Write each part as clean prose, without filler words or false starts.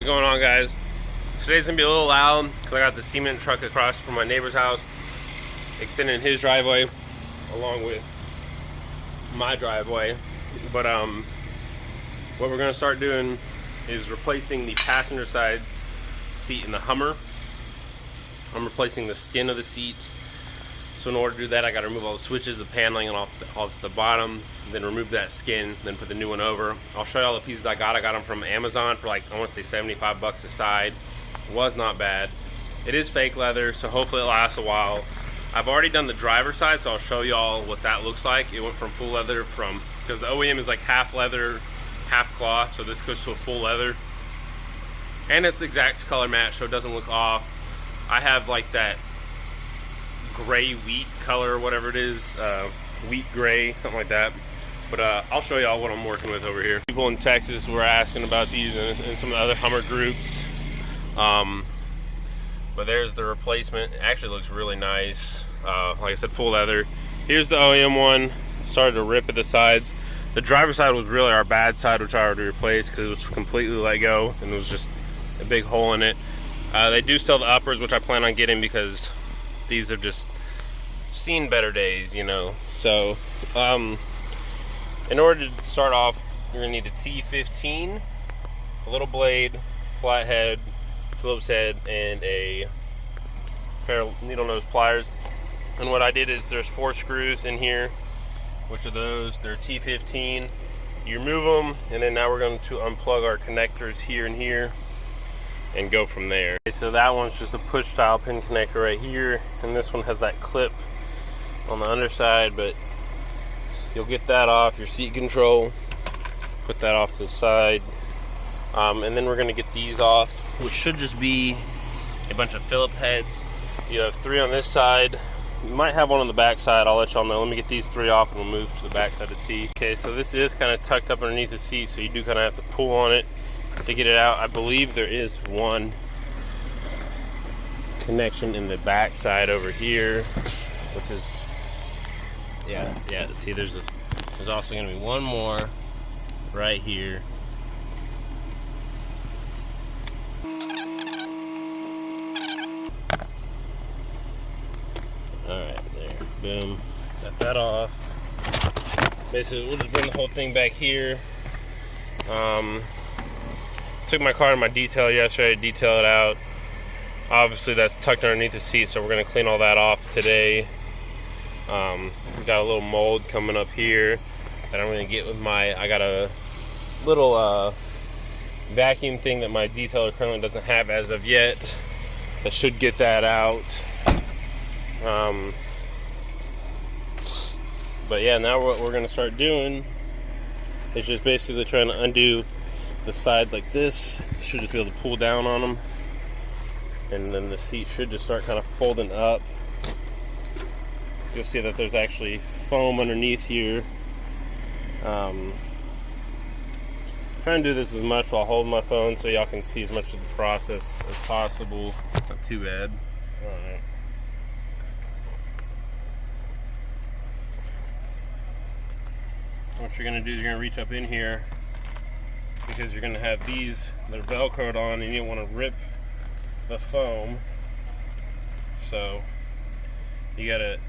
What's going on, guys? Today's gonna be a little loud because I got the cement truck across from my neighbor's house extending his driveway along with my driveway. But what we're gonna start doing is replacing the passenger side seat in the Hummer. I'm replacing the skin of the seat. So in order to do that, I got to remove all the switches, the paneling, and off the bottom, then remove that skin, then put the new one over. I'll show you all the pieces I got. I got them from Amazon for like, I want to say 75 bucks a side. Was not bad. It is fake leather, so hopefully it lasts a while. I've already done the driver's side, so I'll show you all what that looks like. It went from full leather because the OEM is like half leather, half cloth, so this goes to a full leather. And it's exact color match, so it doesn't look off. I have like that gray wheat color or whatever it is, wheat gray, something like that. But I'll show y'all what I'm working with over here. People in Texas were asking about these and some of the other Hummer groups. But there's the replacement. It actually looks really nice. Like I said, full leather. Here's the OEM one. Started to rip at the sides. The driver's side was really our bad side, which I already replaced because it was completely let go and there was just a big hole in it. They do sell the uppers, which I plan on getting because these have just seen better days, you know. So in order to start off, you're gonna need a T15, a little blade, flat head, Phillips head, and a pair of needle nose pliers. And what I did is there's 4 screws in here, which are those. They're T15. You remove them, and then now we're going to unplug our connectors here and here and go from there. Okay, so that one's just a push style pin connector right here, and this one has that clip on the underside, but you'll get that off your seat control, put that off to the side, and then we're going to get these off, which should just be a bunch of Phillip heads. You have 3 on this side. You might have one on the back side. I'll let y'all know. Let me get these 3 off and we'll move to the back side to see. Okay, so this is kind of tucked up underneath the seat, so you do kind of have to pull on it to get it out. I believe there is one connection in the back side over here, which is yeah. See, there's also going to be one more right here. Alright, there. Boom. Got that off. Basically, we'll just bring the whole thing back here. Took my car to my detail yesterday to detail it out. Obviously, that's tucked underneath the seat, so we're going to clean all that off today. We got a little mold coming up here that I'm going to get with I got a little vacuum thing that my detailer currently doesn't have as of yet. I should get that out. But yeah, now what we're going to start doing is just basically trying to undo the sides like this. Should just be able to pull down on them, and then the seat should just start kind of folding up. You'll see that there's actually foam underneath here. Trying to do this as much while holding my phone so y'all can see as much of the process as possible. Not too bad. Alright. What you're going to do is you're going to reach up in here, because you're going to have these that are velcroed on and you don't want to rip the foam. So you'll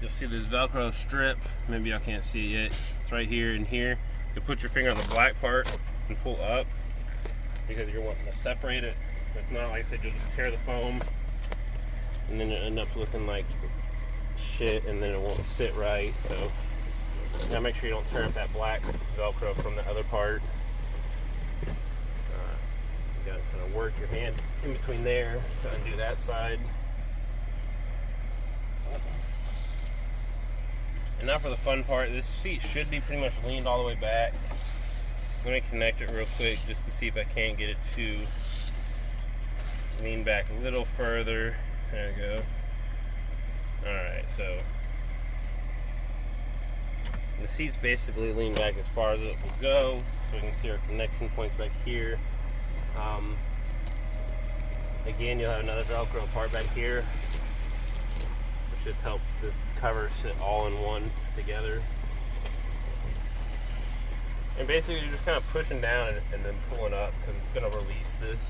see this velcro strip. Maybe y'all can't see it yet. It's right here and here. You put your finger on the black part and pull up, because you're wanting to separate it. If not, like I said, you'll just tear the foam and then it'll end up looking like shit, and then it won't sit right. So now make sure you don't tear up that black velcro from the other part. You gotta kind of work your hand in between there to undo that side. And now for the fun part. This seat should be pretty much leaned all the way back. Let me connect it real quick just to see if I can't get it to lean back a little further. There we go. Alright, so the seat's basically leaned back as far as it will go, so we can see our connection points back here. Again, you'll have another Velcro part back here, which just helps this cover sit all in one together. And basically you're just kind of pushing down and then pulling up because it's going to release this.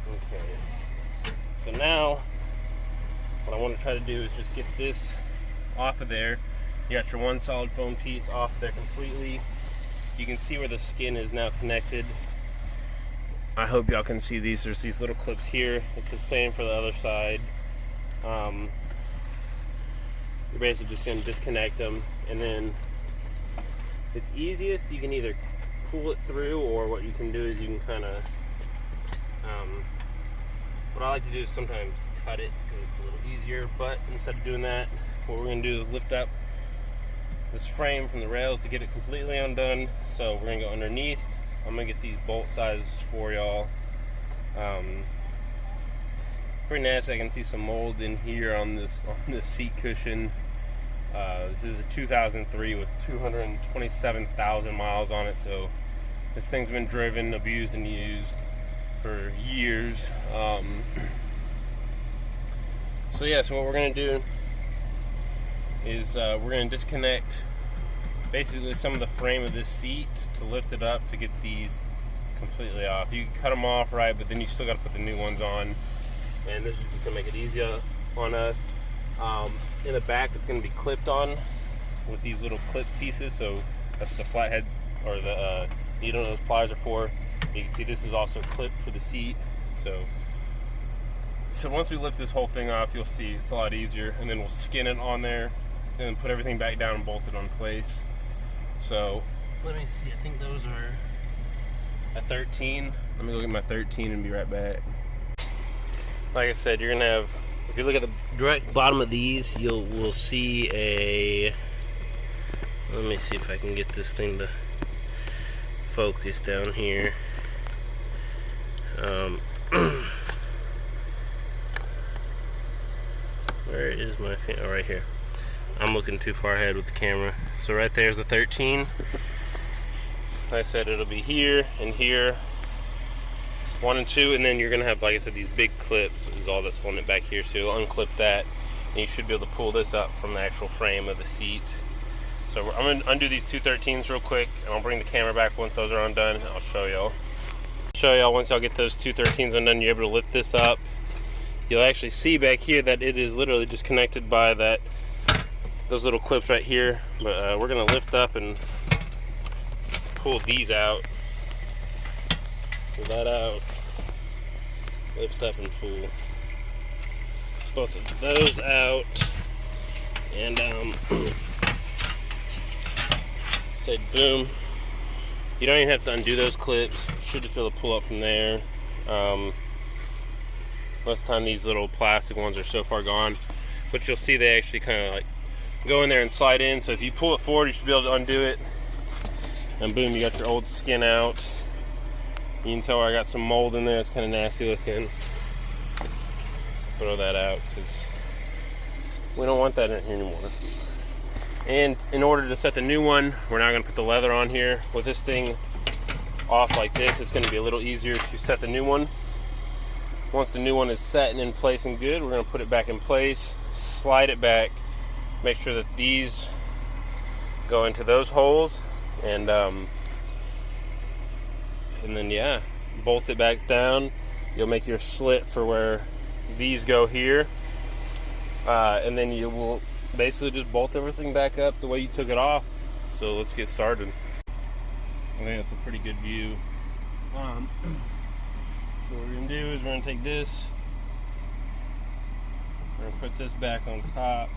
Okay. So now what I want to try to do is just get this off of there. You got your one solid foam piece off of there completely. You can see where the skin is now connected. I hope y'all can see these. There's these little clips here. It's the same for the other side. You're basically just going to disconnect them, and then it's easiest, you can either pull it through, or what you can do is you can kind of what I like to do is sometimes cut it because it's a little easier, but instead of doing that, what we're going to do is lift up this frame from the rails to get it completely undone. So we're going to go underneath. I'm going to get these bolt sizes for y'all. Pretty nasty. I can see some mold in here on this seat cushion. This is a 2003 with 227,000 miles on it, so this thing's been driven, abused, and used for years. So yeah, so what we're going to do is we're going to disconnect basically some of the frame of this seat to lift it up to get these completely off. You can cut them off, right, but then you still got to put the new ones on, and this is just going to make it easier on us. In the back, it's going to be clipped on with these little clip pieces, so that's what the flathead or the needle nose pliers are for. You can see this is also clipped for the seat. So once we lift this whole thing off, you'll see it's a lot easier, and then we'll skin it on there and then put everything back down and bolt it on place. So let me see, I think those are a 13. Let me go get my 13 and be right back. Like I said, you're gonna have, if you look at the direct bottom of these, we'll see a, let me see if I can get this thing to focus down here. Where is my, oh, right here. I'm looking too far ahead with the camera. So right there's the 13. Like I said, it'll be here and here, 1 and 2, and then you're gonna have, like I said, these big clips. This is all that's holding it back here, so you'll unclip that, and you should be able to pull this up from the actual frame of the seat. So I'm gonna undo these two 13s real quick, and I'll bring the camera back once those are undone, and I'll show y'all. Once y'all get those two 13s undone, you're able to lift this up. You'll actually see back here that it is literally just connected by those little clips right here. But we're gonna lift up and pull these out. Pull that out. Lift up and pull both of those out. And say boom. You don't even have to undo those clips. You should just be able to pull up from there. Most of the time these little plastic ones are so far gone, but you'll see they actually kind of like go in there and slide in. So if you pull it forward, you should be able to undo it, and boom, you got your old skin out. You can tell where I got some mold in there. It's kind of nasty looking. Throw that out because we don't want that in here anymore. And in order to set the new one, we're now going to put the leather on here. With this thing off like this, it's going to be a little easier to set the new one. Once the new one is set and in place and good, we're going to put it back in place, slide it back, make sure that these go into those holes, and then yeah, bolt it back down. You'll make your slit for where these go here, and then you will basically just bolt everything back up the way you took it off. So let's get started. I think that's a pretty good view. So what we're going to do is we're going to take this, we're going to put this back on top,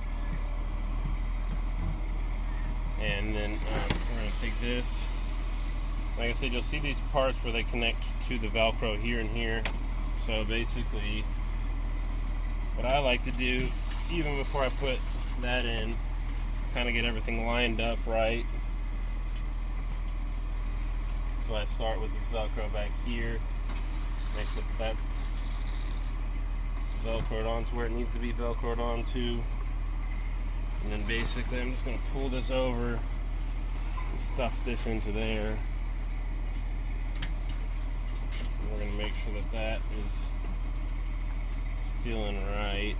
and then we're going to take this. Like I said, you'll see these parts where they connect to the Velcro here and here. So basically what I like to do, even before I put that in, kind of get everything lined up right. So I start with this Velcro back here, make sure that that's Velcroed onto where it needs to be Velcroed onto, and then basically I'm just going to pull this over and stuff this into there. And we're going to make sure that that is feeling right.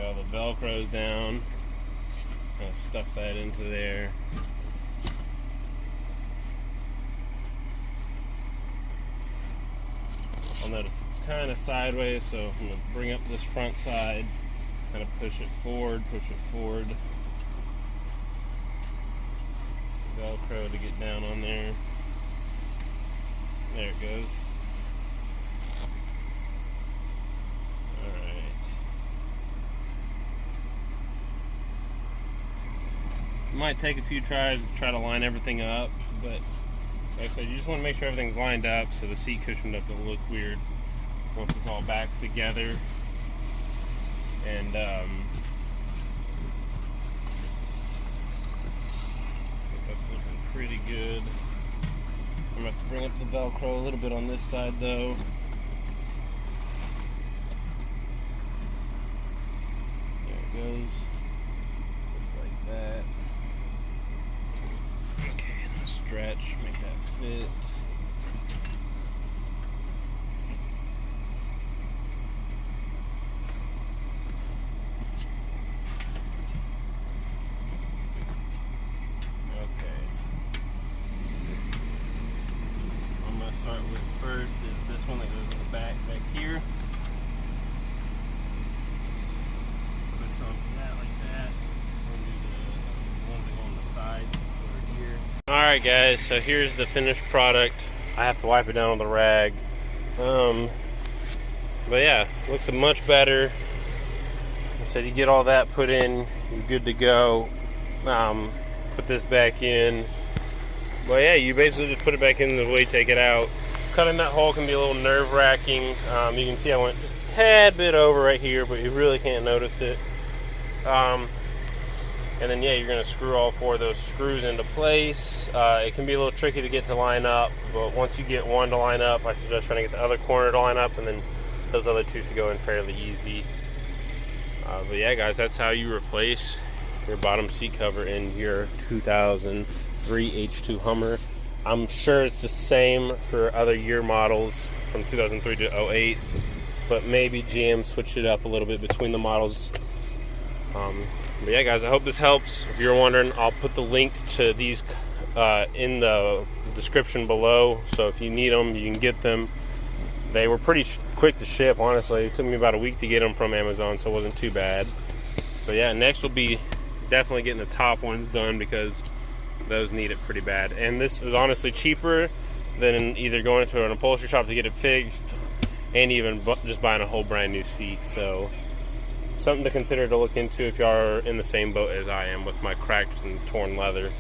all the Velcro's down. I'll stuff that into there. I'll notice it's kind of sideways, so I'm going to bring up this front side, kind of push it forward, Velcro to get down on there. There it goes. Alright. Might take a few tries to try to line everything up, but like I said, you just want to make sure everything's lined up so the seat cushion doesn't look weird once it's all back together. And I think that's looking pretty good. I'm going to have to bring up the Velcro a little bit on this side though. There it goes. Just like that. Okay, and stretch, make that fit. Start with first is this one that goes in the back here. Put on that like that. We'll do the ones that go on the sides over here. Alright guys, so here's the finished product. I have to wipe it down on the rag. But yeah, looks much better. I said you get all that put in, you're good to go. Put this back in. Well, yeah, you basically just put it back in the way you take it out. Cutting that hole can be a little nerve-wracking. You can see I went just a tad bit over right here, but you really can't notice it. And then, yeah, you're going to screw all 4 of those screws into place. It can be a little tricky to get to line up, but once you get one to line up, I suggest trying to get the other corner to line up, and then those other 2 should go in fairly easy. But yeah, guys, that's how you replace your bottom seat cover in your 2003 H2 Hummer. I'm sure it's the same for other year models from 2003 to 08, but maybe GM switched it up a little bit between the models. But yeah, guys, I hope this helps. If you're wondering, I'll put the link to these in the description below, so if you need them, you can get them. They were pretty quick to ship, honestly. It took me about a week to get them from Amazon, so it wasn't too bad. So yeah, next will be definitely getting the top ones done because those need it pretty bad. And this is honestly cheaper than either going to an upholstery shop to get it fixed and even just buying a whole brand new seat. So something to consider to look into if you are in the same boat as I am with my cracked and torn leather.